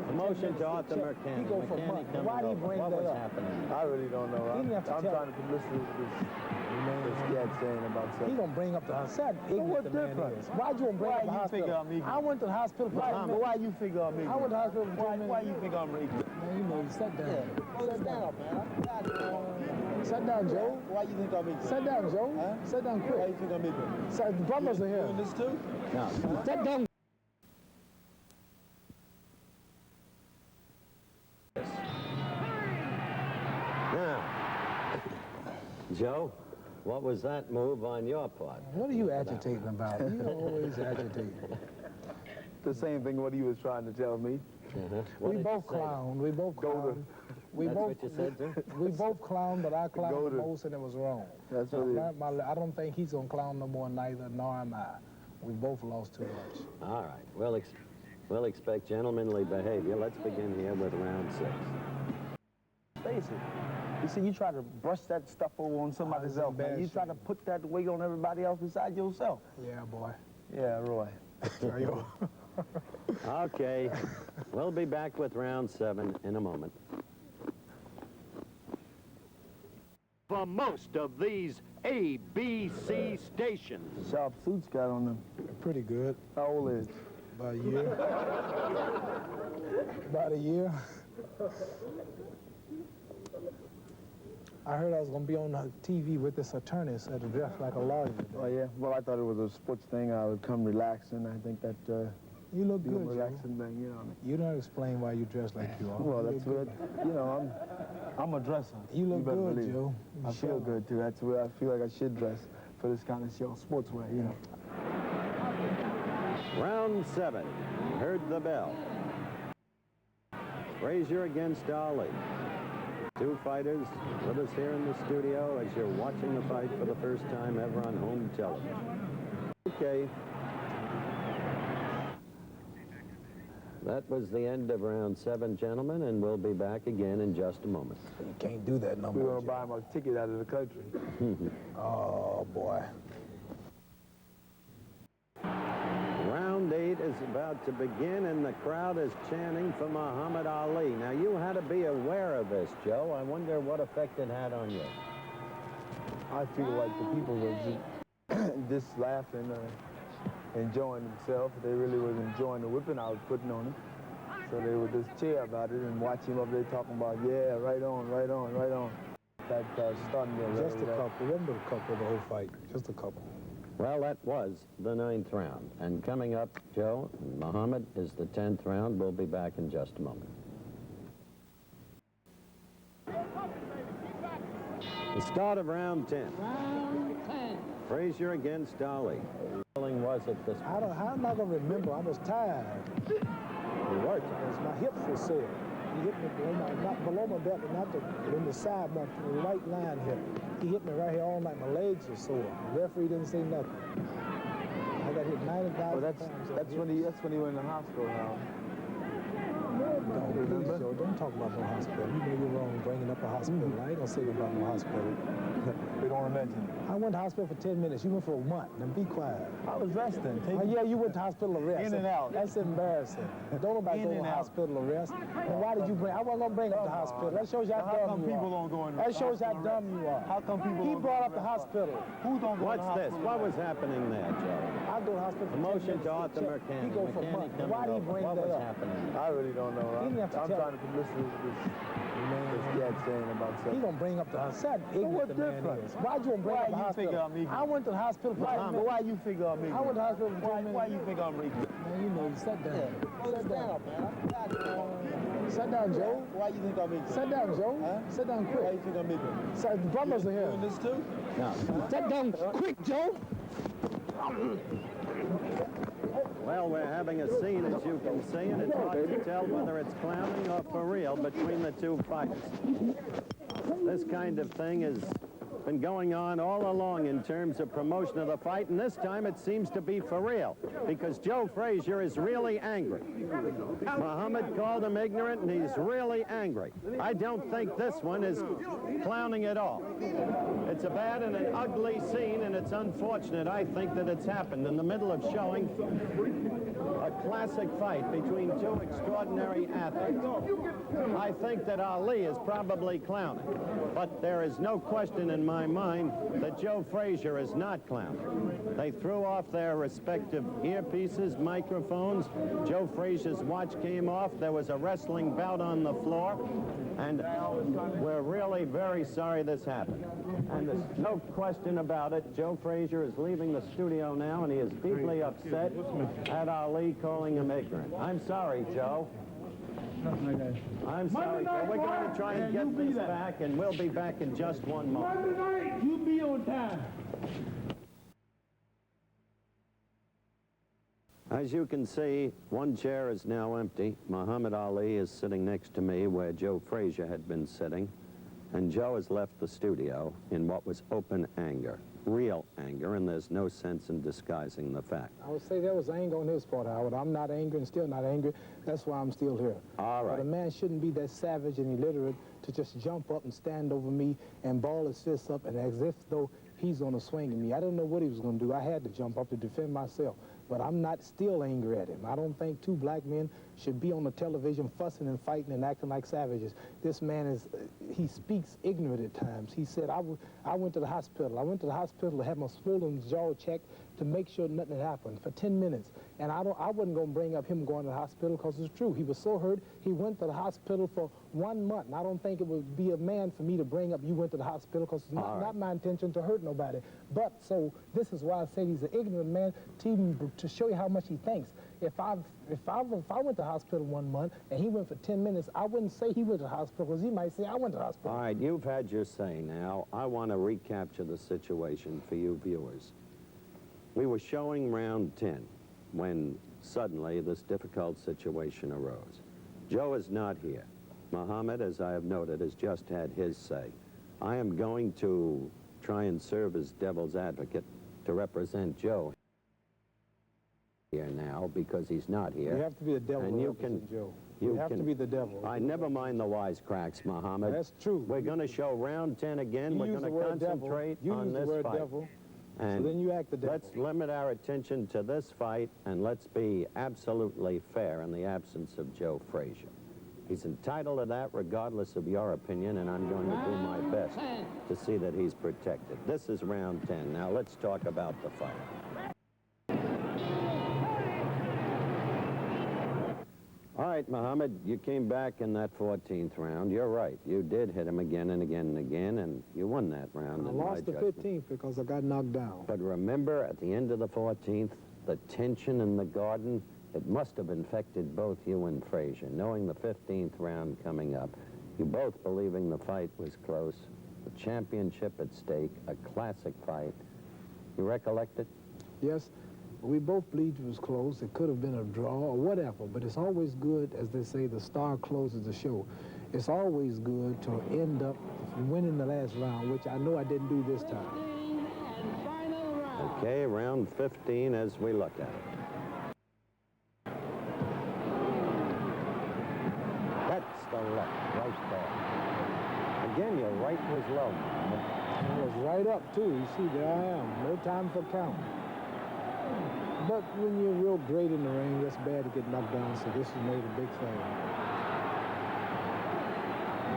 Promotion to author mechanic. He go for months. Why did he bring that up? What was happening? I really don't know. I'm trying to listen to this cat saying about something. He gonna bring up the hospital. What difference? Why'd you bring up the hospital? I went to the hospital for 10 minutes. Why you figure I'm ignorant? I went to the hospital for 10 minutes. Why you think I'm ignorant? Man, you know, you sat down. Sit down, man. Sit down, Joe. Why you think I'm ignorant? Sit down, Joe. Huh? Sit down quick. Why you think I'm ignorant? The brothers are here. Doing this too? No. Sit down. Now, Joe, what was that move on your part? What are you agitating about? You always agitate. The same thing what he was trying to tell me. We both clowned. We both clowned. That's what you said, too? We both clowned, but I clowned the most and it was wrong. That's what it is. I don't think he's going to clown no more, neither, nor am I. We both lost too much. All right. We'll expect gentlemanly behavior. Let's begin here with round 6. Face it. You see, you try to brush that stuff over on somebody else, man. You try to put that weight on everybody else besides yourself. Yeah, boy. Yeah, Roy. Okay. We'll be back with round 7 in a moment. For most of these ABC stations. Sharp suits got on them. Pretty good. How old is it? About a year. About a year. I heard I was going to be on the TV with this attorney, so to dress like a lawyer. Oh, yeah? Well, I thought it was a sports thing. I would come relaxing. I think that... you look be good, a relaxing thing, you know. You don't explain why you dress like you are. Well, that's good. You know, I'm a dresser. You look good, believe. Joe. I feel good, too. That's where I feel like I should dress for this kind of show, sportswear, you know. Round 7. Heard the bell. Frazier against Ali. Two fighters with us here in the studio as you're watching the fight for the first time ever on home television. Okay. That was the end of round 7, gentlemen, and we'll be back again in just a moment. You can't do that no more. We're going to buy him a ticket out of the country. Oh, boy. Round 8 is about to begin, and the crowd is chanting for Muhammad Ali. Now, you had to be aware of this, Joe. I wonder what effect it had on you. I feel like the people were just laughing, enjoying themselves. They really was enjoying the whipping I was putting on them. So they would just cheer about it and watch him up there talking about, yeah, right on, right on, right on. That stunned me a little. Just a couple. Remember the couple of the whole fight. Just a couple. Well, that was the 9th round. And coming up, Joe, Muhammad, is the 10th round. We'll be back in just a moment. The start of round 10. Round 10. Frazier against Ali. What feeling was it this How am I going to remember? I was tired. You were tired. My hips were sore. He hit me not below my belt, but not in the side, my right line hip. He hit me right here all night. My legs were sore. The referee didn't say nothing. I got hit 90,000 Well, times. that's when he went in the hospital now. Please, Joe, don't talk about no hospital. You know you're wrong bringing up a hospital. I ain't gonna say about no hospital. We don't want to mention it. I went to hospital for 10 minutes. You went for a month. Now be quiet. I was resting. Oh, yeah, you went to hospital arrest. In and out. That's embarrassing. Don't nobody go to hospital arrest. And why did you bring? I wasn't gonna bring up the hospital. That shows you how dumb you are. People don't go in That shows how dumb you are. How come people He don't brought go up the hospital. Who don't go What's in the this? hospital? What was happening there, Joe? I go to hospital for 10 Promotion minutes to author check. mechanic. He go for months. Why did he bring What that was up? happening? I really don't know. He didn't have to I'm tell trying to listen to this cat saying about He something. gonna bring up the hospital. What The man difference? is. Why'd you bring Why up the you hospital? figure I'm ignorant? I went to the hospital for 10 minutes. Why you figure I'm ignorant? I went to the hospital for 10 minutes. Why you think I'm ignorant? Man, you know, you sat down. Sit down, man. Sit down, Joe. Why you think I'm ignorant? Sit down, Joe. Huh? Sit down Why quick. you think I'm ignorant? The brothers are Doing here. this too? No. Sit down quick, Joe. Well, we're having a scene, as you can see, and it's hard to tell whether it's clowning or for real between the two fighters. This kind of thing is been going on all along in terms of promotion of the fight, and this time it seems to be for real, because Joe Frazier is really angry. Muhammad called him ignorant, and he's really angry. I don't think this one is clowning at all. It's a bad and an ugly scene, and it's unfortunate, I think, that it's happened in the middle of showing a classic fight between two extraordinary athletes. I think that Ali is probably clowning, but there is no question in my mind that Joe Frazier is not clowning. They threw off their respective earpieces, microphones. Joe Frazier's watch came off. There was a wrestling bout on the floor, and we're really very sorry this happened. And there's no question about it. Joe Frazier is leaving the studio now, and he is deeply upset at Ali calling him ignorant. I'm sorry, Joe. I'm sorry, Joe. We're going to try and get this back, and we'll be back in just one moment. Monday night, you be on time. As you can see, one chair is now empty. Muhammad Ali is sitting next to me where Joe Frazier had been sitting, and Joe has left the studio in what was open anger, real anger, and there's no sense in disguising the fact. I would say there was anger on his part, Howard. I'm not angry and still not angry. That's why I'm still here. All right. But a man shouldn't be that savage and illiterate to just jump up and stand over me and ball his fists up and as if though he's going to swing at me. I didn't know what he was going to do. I had to jump up to defend myself. But I'm not still angry at him. I don't think two black men should be on the television fussing and fighting and acting like savages. This man is, he speaks ignorant at times. He said, I went to the hospital. I went to the hospital to have my swollen jaw checked to make sure nothing had happened for 10 minutes. And I wasn't going to bring up him going to the hospital because it's true. He was so hurt, he went to the hospital for 1 month. And I don't think it would be a man for me to bring up you went to the hospital because it's not my intention to hurt nobody. But so this is why I say he's an ignorant man to show you how much he thinks. If I went to the hospital 1 month and he went for 10 minutes, I wouldn't say he went to the hospital because he might say I went to the hospital. All right, you've had your say now. I want to recapture the situation for you viewers. We were showing round 10 when suddenly this difficult situation arose. Joe is not here. Muhammad, as I have noted, has just had his say. I am going to try and serve as devil's advocate to represent Joe here now because he's not here. You have to be the devil and to represent Joe. You have to be the devil. I never mind the wisecracks, Muhammad. That's true. We're going to show round 10 again. We're going to concentrate on this fight. Devil. And so then you act the devil. let's limit our attention to this fight, and let's be absolutely fair in the absence of Joe Frazier. He's entitled to that regardless of your opinion, and I'm going to do my best to see that he's protected. This is round 10. Now let's talk about the fight. All right, Muhammad, you came back in that 14th round. You're right. You did hit him again and again and again, and you won that round. I lost the 15th because I got knocked down. But remember, at the end of the 14th, the tension in the garden, it must have infected both you and Frazier, knowing the 15th round coming up. You both believing the fight was close, the championship at stake, a classic fight. You recollect it? Yes. We both believed it was close. It could have been a draw or whatever, but it's always good, as they say, the star closes the show. It's always good to end up winning the last round, which I know I didn't do this time. Okay, round 15 as we look at it. That's the left, right there. Again, your right was low, Muhammad. It was right up, too. You see, there I am. No time for counting. But when you're real great in the ring, that's bad to get knocked down, so this has made a big thing.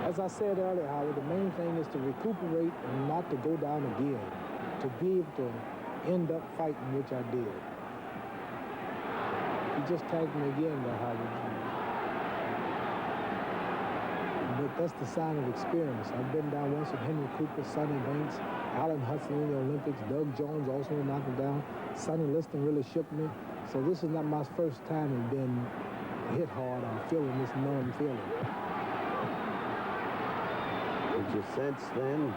As I said earlier, Howard, the main thing is to recuperate and not to go down again, to be able to end up fighting, which I did. He just tagged me again, though, Howard. But that's the sign of experience. I've been down once with Henry Cooper, Sonny Banks, Alan Hudson in the Olympics, Doug Jones also knocked me down. Sonny Liston really shook me. So this is not my first time in being hit hard or feeling this numb feeling. Did you sense then,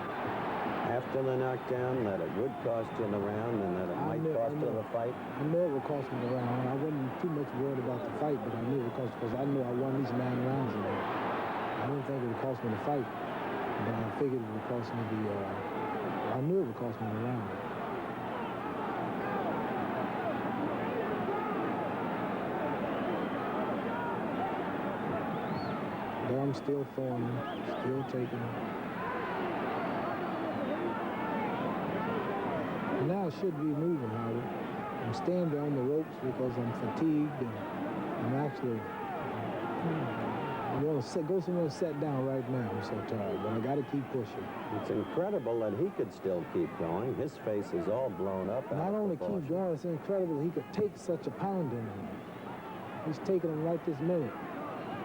after the knockdown, that it would cost you the round and that it might cost you the fight? I knew it would cost me the round. I wasn't too much worried about the fight, but I knew it would cost because I knew I won these 9 rounds in there. I didn't think it would cost me the fight, but I figured it would cost me the I knew it would cost me the round. But I'm still throwing, still taking it. And now I should be moving, Howard. I'm staying there on the ropes because I'm fatigued and I'm actually, I want to go somewhere and sit down right now. I'm so tired, but I got to keep pushing. It's incredible that he could still keep going. His face is all blown up. Not only keep going, it's incredible he could take such a pounding. He's taking them right this minute.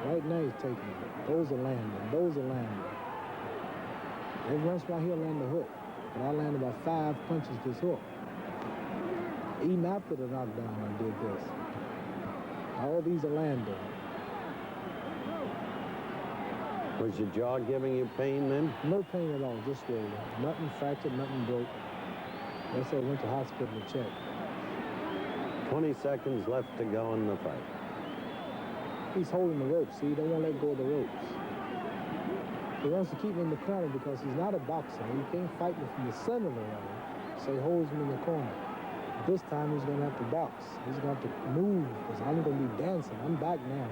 Right now he's taking them. Those are landing. Those are landing. Every once in a while he'll land the hook. But I landed about 5 punches this hook. Even after the knockdown, I did this. All these are landing. Was your jaw giving you pain then? No pain at all, just swollen. Nothing fractured, nothing broke. That's why I went to hospital to check. 20 seconds left to go in the fight. He's holding the ropes, see? He don't want to let go of the ropes. He wants to keep me in the corner because he's not a boxer. He can't fight me from the center of the ring, so he holds me in the corner. This time he's going to have to box. He's going to have to move because I'm going to be dancing. I'm back now.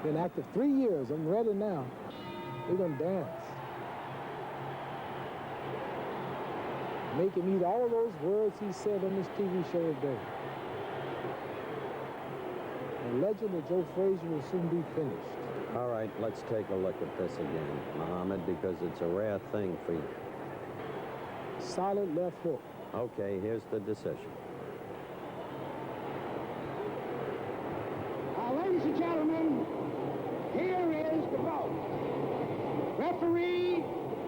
Been active 3 years. I'm ready now. We're going to dance. Make him eat all those words he said on this TV show today. The legend of Joe Frazier will soon be finished. All right, let's take a look at this again, Muhammad, because it's a rare thing for you. Solid left hook. Okay, here's the decision. Ladies and gentlemen, here is the vote. Referee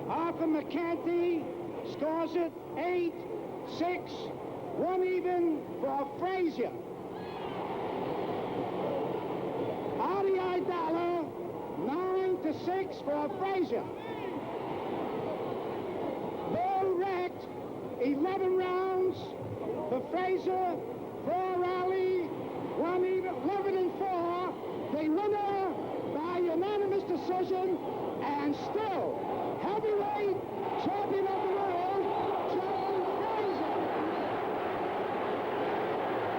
Arthur McCanty scores it 8-6, 1 even for Frazier. Ali 9-6 for Frazier. Bull wrecked 11 rounds for Frazier, 4 Ali, 1 even, 11-4. The winner by unanimous decision and still heavyweight champion of the world, Joe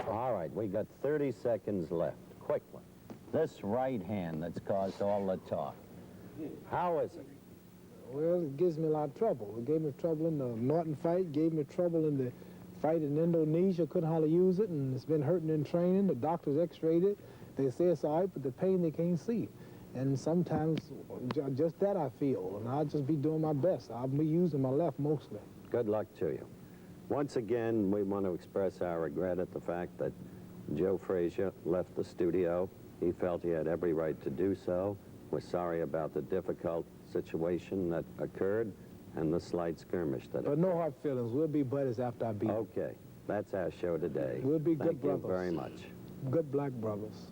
Frazier. All right, we got 30 seconds left. Quickly. This right hand that's caused all the talk. How is it? Well, it gives me a lot of trouble. It gave me trouble in the Norton fight, gave me trouble in the fight in Indonesia. Couldn't hardly use it, and it's been hurting in training. The doctors x-rayed it. They say it's all right, but the pain they can't see. And sometimes just that I feel, and I'll just be doing my best. I'll be using my left mostly. Good luck to you. Once again, we want to express our regret at the fact that Joe Frazier left the studio. He felt he had every right to do so. We're sorry about the difficult situation that occurred and the slight skirmish that But no hard feelings. We'll be buddies after I beat him. Okay, that's our show today. We'll be good brothers. Thank you very much. Good black brothers.